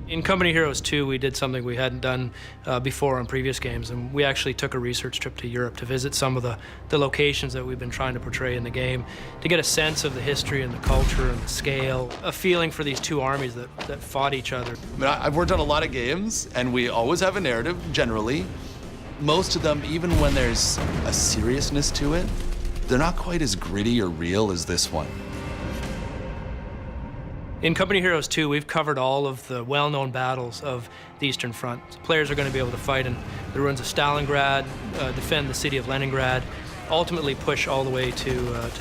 In Company Heroes 2, we did something we hadn't done before on previous games, and we actually took a research trip to Europe to visit some of the locations that we've been trying to portray in the game, to get a sense of the history and the culture and the scale, a feeling for these two armies that fought each other. I mean, I've worked on a lot of games, and we always have a narrative, generally. Most of them, even when there's a seriousness to it, they're not quite as gritty or real as this one. In Company Heroes 2, we've covered all of the well-known battles of the Eastern Front. Players are going to be able to fight in the ruins of Stalingrad, defend the city of Leningrad, ultimately push all the way to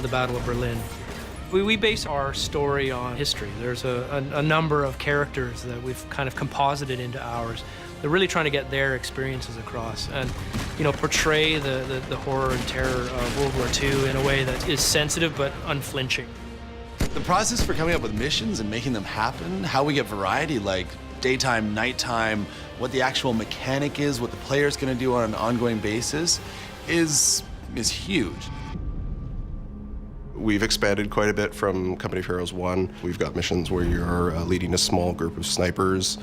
the Battle of Berlin. We base our story on history. There's a number of characters that we've kind of composited into ours. They're really trying to get their experiences across and, portray the horror and terror of World War II in a way that is sensitive but unflinching. The process for coming up with missions and making them happen, how we get variety like daytime, nighttime, what the actual mechanic is, what the player's going to do on an ongoing basis is huge. We've expanded quite a bit from Company of Heroes 1. We've got missions where you're leading a small group of snipers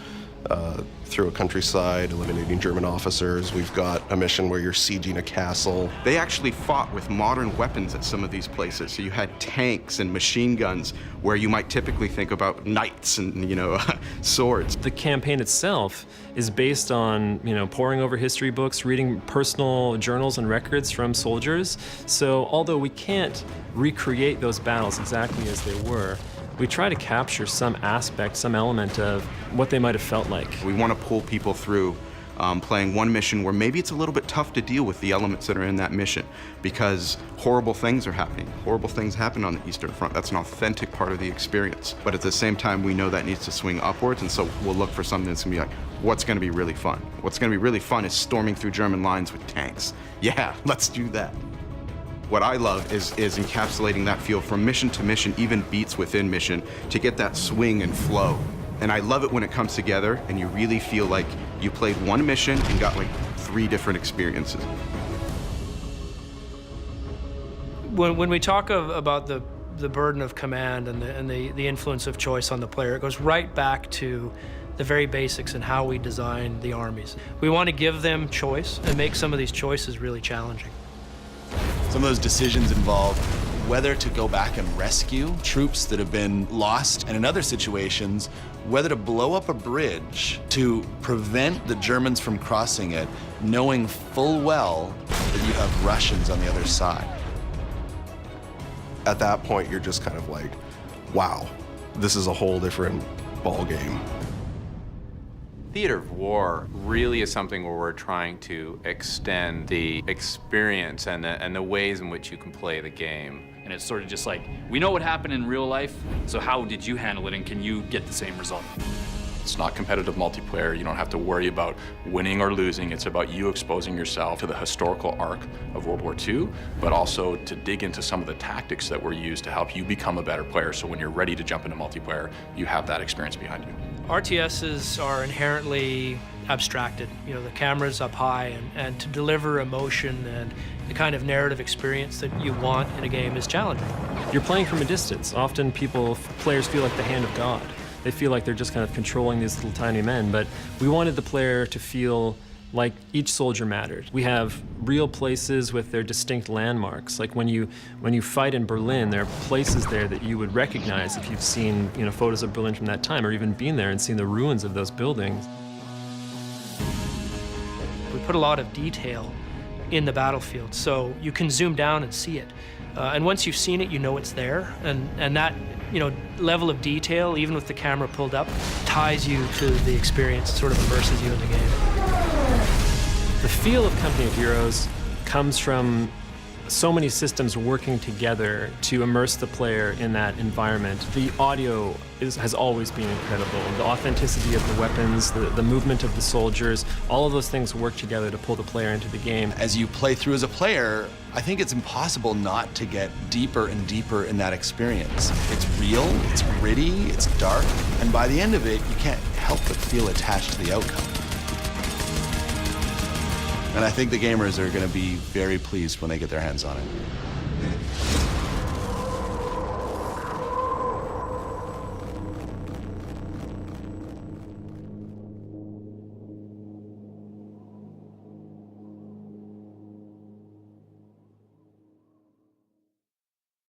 through a countryside, eliminating German officers. We've got a mission where you're sieging a castle. They actually fought with modern weapons at some of these places. So you had tanks and machine guns where you might typically think about knights and, swords. The campaign itself is based on, poring over history books, reading personal journals and records from soldiers. So although we can't recreate those battles exactly as they were, we try to capture some aspect, some element of what they might have felt like. We want to pull people through playing one mission where maybe it's a little bit tough to deal with the elements that are in that mission because horrible things are happening. Horrible things happen on the Eastern Front. That's an authentic part of the experience. But at the same time, we know that needs to swing upwards, and so we'll look for something that's going to be like, what's going to be really fun? What's going to be really fun is storming through German lines with tanks. Yeah, let's do that. What I love is encapsulating that feel from mission to mission, even beats within mission, to get that swing and flow. And I love it when it comes together and you really feel like you played one mission and got like 3 different experiences. When we talk about the burden of command and the influence of choice on the player, it goes right back to the very basics and how we design the armies. We want to give them choice and make some of these choices really challenging. Some of those decisions involve whether to go back and rescue troops that have been lost, and in other situations, whether to blow up a bridge to prevent the Germans from crossing it, knowing full well that you have Russians on the other side. At that point, you're just kind of like, wow, this is a whole different ball game. Theater of war really is something where we're trying to extend the experience and the ways in which you can play the game. And it's sort of just like, we know what happened in real life, so how did you handle it, and can you get the same result? It's not competitive multiplayer. You don't have to worry about winning or losing. It's about you exposing yourself to the historical arc of World War II, but also to dig into some of the tactics that were used to help you become a better player. So when you're ready to jump into multiplayer, you have that experience behind you. RTSs are inherently abstracted. The camera's up high, and to deliver emotion and the kind of narrative experience that you want in a game is challenging. You're playing from a distance. Often players feel like the hand of God. They feel like they're just kind of controlling these little tiny men, but we wanted the player to feel like each soldier mattered. We have real places with their distinct landmarks. Like when you fight in Berlin, there are places there that you would recognize if you've seen photos of Berlin from that time, or even been there and seen the ruins of those buildings. We put a lot of detail in the battlefield, so you can zoom down and see it. And once you've seen it, you know it's there, and that level of detail, even with the camera pulled up, ties you to the experience, sort of immerses you in the game. The feel of Company of Heroes comes from so many systems working together to immerse the player in that environment. The audio has always been incredible. The authenticity of the weapons, the movement of the soldiers, all of those things work together to pull the player into the game. As you play through as a player, I think it's impossible not to get deeper and deeper in that experience. It's real, it's gritty, it's dark, and by the end of it, you can't help but feel attached to the outcome. And I think the gamers are going to be very pleased when they get their hands on it.